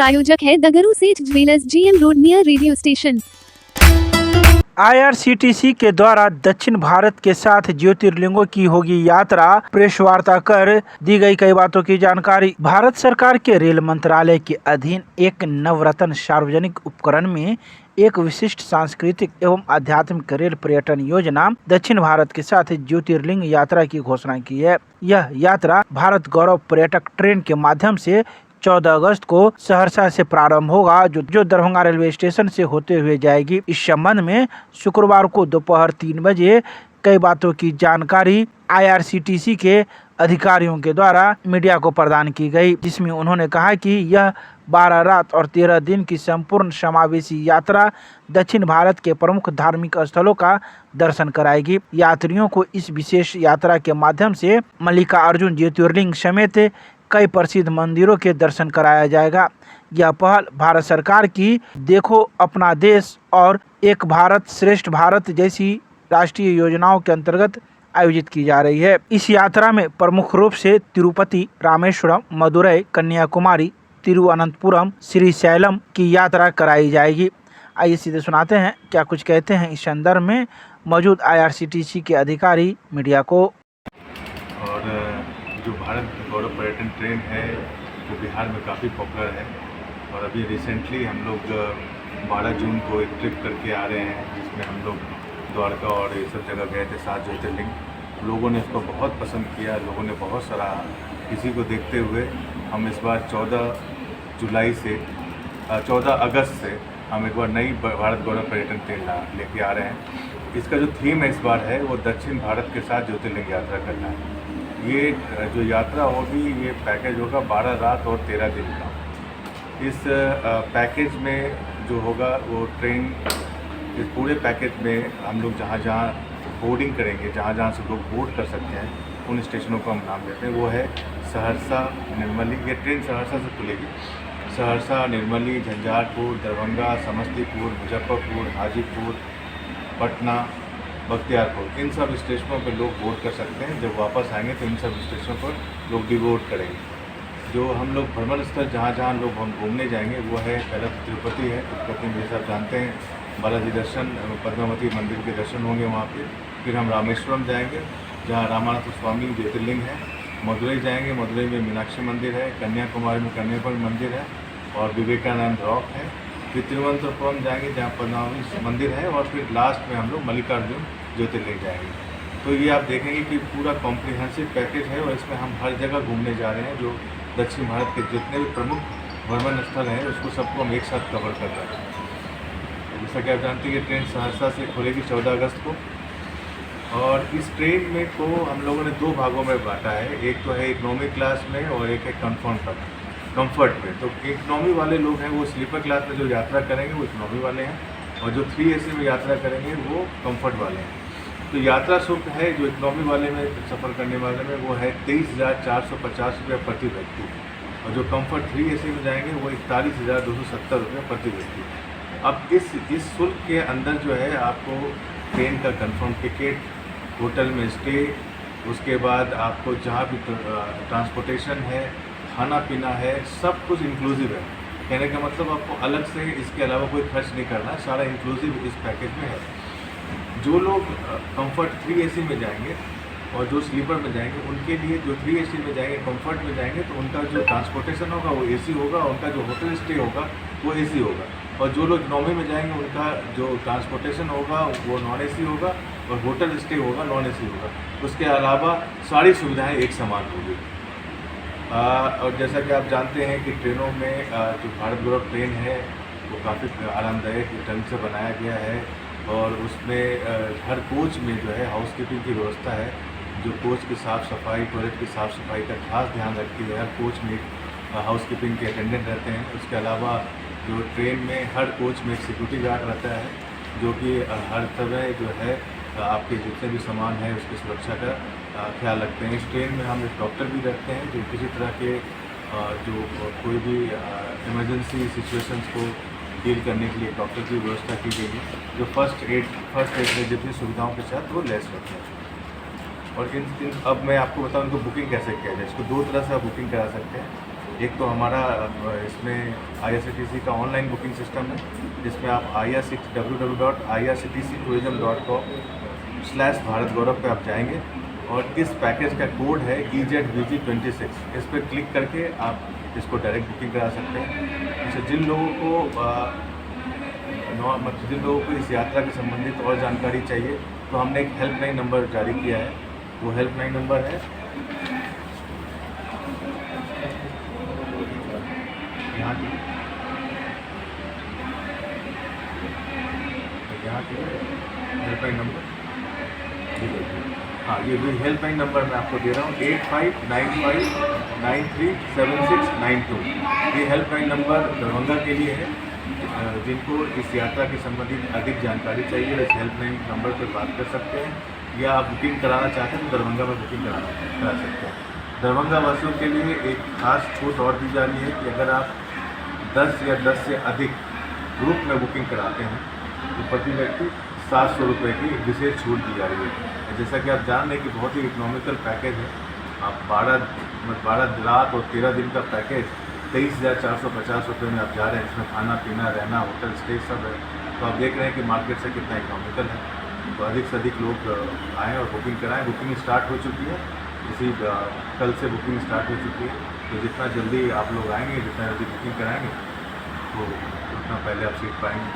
प्रायोजक है दगरू सेठ jewellers, GM road near radio station. IRCTC के द्वारा दक्षिण भारत के 7 ज्योतिर्लिंगों की होगी यात्रा। प्रेस वार्ता कर दी गई कई बातों की जानकारी। भारत सरकार के रेल मंत्रालय के अधीन एक नवरत्न सार्वजनिक उपकरण में एक विशिष्ट सांस्कृतिक एवं आध्यात्मिक रेल पर्यटन योजना दक्षिण भारत के 7 ज्योतिर्लिंग यात्रा की घोषणा की है। यह यात्रा भारत गौरव पर्यटक ट्रेन के माध्यम से 14 अगस्त को सहरसा से प्रारंभ होगा, जो दरभंगा रेलवे स्टेशन से होते हुए जाएगी। इस संबंध में शुक्रवार को दोपहर 3 बजे कई बातों की जानकारी IRCTC के अधिकारियों के द्वारा मीडिया को प्रदान की गई, जिसमें उन्होंने कहा कि यह 12 रात और 13 दिन की संपूर्ण समावेशी यात्रा दक्षिण भारत के प्रमुख धार्मिक स्थलों का दर्शन कराएगी। यात्रियों को इस विशेष यात्रा के माध्यम से मल्लिकार्जुन ज्योतिर्लिंग समेत कई प्रसिद्ध मंदिरों के दर्शन कराया जाएगा। यह पहल भारत सरकार की देखो अपना देश और एक भारत श्रेष्ठ भारत जैसी राष्ट्रीय योजनाओं के अंतर्गत आयोजित की जा रही है। इस यात्रा में प्रमुख रूप से तिरुपति, रामेश्वरम, मदुरई, कन्याकुमारी, तिरुवनंतपुरम, श्रीशैलम की यात्रा कराई जाएगी। आइए सीधे सुनाते हैं क्या कुछ कहते हैं इस संदर्भ में मौजूद IRCTC के अधिकारी मीडिया को। और जो भारत गौरव पर्यटन ट्रेन है वो बिहार में काफ़ी पॉपुलर है और अभी रिसेंटली हम लोग 12 जून को एक ट्रिप करके आ रहे हैं, जिसमें हम लोग द्वारका और ये सब जगह गए थे, 7 ज्योतिर्लिंग। लोगों ने इसको बहुत पसंद किया, लोगों ने बहुत सराहा। इसी को देखते हुए हम इस बार 14 अगस्त से हम एक बार नई भारत गौरव पर्यटन ट्रेन लेके आ रहे हैं। इसका जो थीम है इस बार है वो दक्षिण भारत के 7 ज्योतिर्लिंग यात्रा करना है। ये जो यात्रा होगी ये पैकेज होगा 12 रात और 13 दिन का। इस पैकेज में जो होगा वो ट्रेन, इस पूरे पैकेज में हम लोग जहाँ जहाँ बोर्डिंग करेंगे, जहाँ जहाँ से लोग बोर्ड कर सकते हैं, उन स्टेशनों को हम नाम देते हैं। वो है सहरसा, निर्मली। ये ट्रेन सहरसा से खुलेगी। सहरसा, निर्मली, झंझारपुर, दरभंगा, समस्तीपुर, मुजफ्फरपुर, हाजीपुर, पटना, बख्तियारपुर, इन सब स्टेशनों पर लोग बोर्ड कर सकते हैं। जब वापस आएंगे तो इन सब स्टेशनों पर लोग डिबोर्ड करेंगे। जो हम लोग भ्रमण स्थल जहाँ जहाँ लोग हम घूमने जाएंगे वो है, पहला तिरुपति है। तिरुपति में जैसे आप जानते हैं बालाजी दर्शन, पद्मावती मंदिर के दर्शन होंगे वहाँ पे। फिर हम रामेश्वरम जाएंगे जहाँ रामानाथ स्वामी ज्योतिर्लिंग है। मदुरई जाएंगे, मदुरई में मीनाक्षी मंदिर है। कन्याकुमारी में कन्याकुमारी मंदिर है और विवेकानंद रॉक है। फिर तिरुवनंतपुरम जाएंगे जहाँ पद्मावती मंदिर है और फिर लास्ट में हम लोग मल्लिकार्जुन ज्योतिर्लिंग जाएंगे। तो ये आप देखेंगे कि पूरा कॉम्प्रिहेंसिव पैकेज है और इसमें हम हर जगह घूमने जा रहे हैं। जो दक्षिण भारत के जितने भी प्रमुख भ्रमण स्थल हैं उसको सबको हम एक साथ कवर कर रहे हैं। जैसा कि आप जानते हैं कि ट्रेन सहरसा से खुलेगी 14 अगस्त को और इस ट्रेन में को हम लोगों ने 2 भागों में बांटा है। एक तो है इकोनॉमी क्लास में और एक है कंफर्ट में। तो इकोनॉमी वाले लोग हैं वो स्लीपर क्लास में जो यात्रा करेंगे वो इकोनॉमी वाले हैं और जो 3 AC में यात्रा करेंगे वो कंफर्ट वाले हैं। तो यात्रा शुल्क है जो इकोनॉमी वाले में सफ़र करने वाले में वो है 23,450 रुपये प्रति व्यक्ति और जो कंफर्ट 3 AC में जाएंगे वो 41,270 रुपये प्रति व्यक्ति। अब इस शुल्क के अंदर जो है आपको ट्रेन का कंफर्म टिकट, होटल में स्टे, उसके बाद आपको जहाँ भी ट्रांसपोर्टेशन है, खाना पीना है, सब कुछ इंक्लूसिव है। कहने का मतलब आपको अलग से इसके अलावा कोई खर्च नहीं करना, सारा इंक्लूसिव इस पैकेज में है। जो लोग कंफर्ट 3 AC में जाएंगे और जो स्लीपर में जाएंगे उनके लिए, जो 3 AC में जाएंगे, कंफर्ट में जाएंगे तो उनका जो ट्रांसपोर्टेशन होगा वो AC होगा, उनका जो होटल स्टे होगा वो AC होगा और जो लोग इकोनॉमी में जाएंगे उनका जो ट्रांसपोर्टेशन होगा वो नॉन AC होगा और होटल स्टे होगा नॉन AC होगा। उसके अलावा सारी सुविधाएँ एक समान होगी। और जैसा कि आप जानते हैं कि ट्रेनों में जो भारत गौरव ट्रेन है वो काफ़ी आरामदायक ढंग से बनाया गया है और उसमें हर कोच में जो है हाउसकीपिंग की व्यवस्था है। जो कोच की साफ़ सफाई, टॉयलेट की साफ़ सफाई का खास ध्यान रखती है। हर कोच में हाउसकीपिंग के अटेंडेंट रहते हैं। उसके अलावा जो ट्रेन में हर कोच में एक सिक्योरिटी गार्ड रहता है जो कि हर समय जो है आपके जितने भी सामान है उसकी सुरक्षा का ख्याल रखते हैं। इस ट्रेन में हम एक डॉक्टर भी रखते हैं जो किसी तरह के जो कोई भी इमरजेंसी सिचुएशंस को डील करने के लिए डॉक्टर की व्यवस्था की गई है जो फर्स्ट एड में जितनी सुविधाओं के साथ वो लेस रहते हैं। और अब मैं आपको बताऊं इनको बुकिंग कैसे किया जाए। इसको 2 तरह से आप बुकिंग करा सकते हैं। एक तो हमारा इसमें IRCTC का ऑनलाइन बुकिंग सिस्टम है, जिसमें आप www.irctctourism.com/भारत गौरव पे आप जाएंगे और इस पैकेज का कोड है EZBG26। इस पर क्लिक करके आप इसको डायरेक्ट बुकिंग करा सकते हैं। अच्छा, जिन लोगों को इस यात्रा के संबंधित और जानकारी चाहिए तो हमने एक हेल्पलाइन नंबर जारी किया है। वो हेल्पलाइन नंबर है यहाँ की हेल्पलाइन नंबर। हाँ, ये भी हेल्पलाइन नंबर मैं आपको दे रहा हूँ 8595937692। ये हेल्पलाइन नंबर दरभंगा के लिए है। जिनको इस यात्रा के संबंधित अधिक जानकारी चाहिए इस हेल्पलाइन नंबर पर बात कर सकते हैं, या आप बुकिंग कराना चाहते हैं तो दरभंगा में बुकिंग करा सकते हैं। दरभंगा वासियों के लिए एक खास छूट और दी जा रही है कि अगर आप 10 या 10 से अधिक ग्रुप में बुकिंग कराते हैं तो प्रति व्यक्ति 700 रुपये की विशेष छूट दी जा रही है। जैसा कि आप जान रहे हैं कि बहुत ही इकोनॉमिकल पैकेज है। आप 12 रात और 13 दिन का पैकेज 23,450 रुपये में आप जा रहे हैं। इसमें खाना पीना, रहना, होटल स्टे सब है। तो आप देख रहे हैं कि मार्केट से कितना इकोनॉमिकल है। तो अधिक से अधिक लोग आएँ और बुकिंग कराएँ। बुकिंग स्टार्ट हो चुकी है, कल से बुकिंग स्टार्ट हो चुकी है। तो जितना जल्दी आप लोग आएंगे, जितना जल्दी बुकिंग कराएंगे तो उतना पहले आप सीट पाएंगे।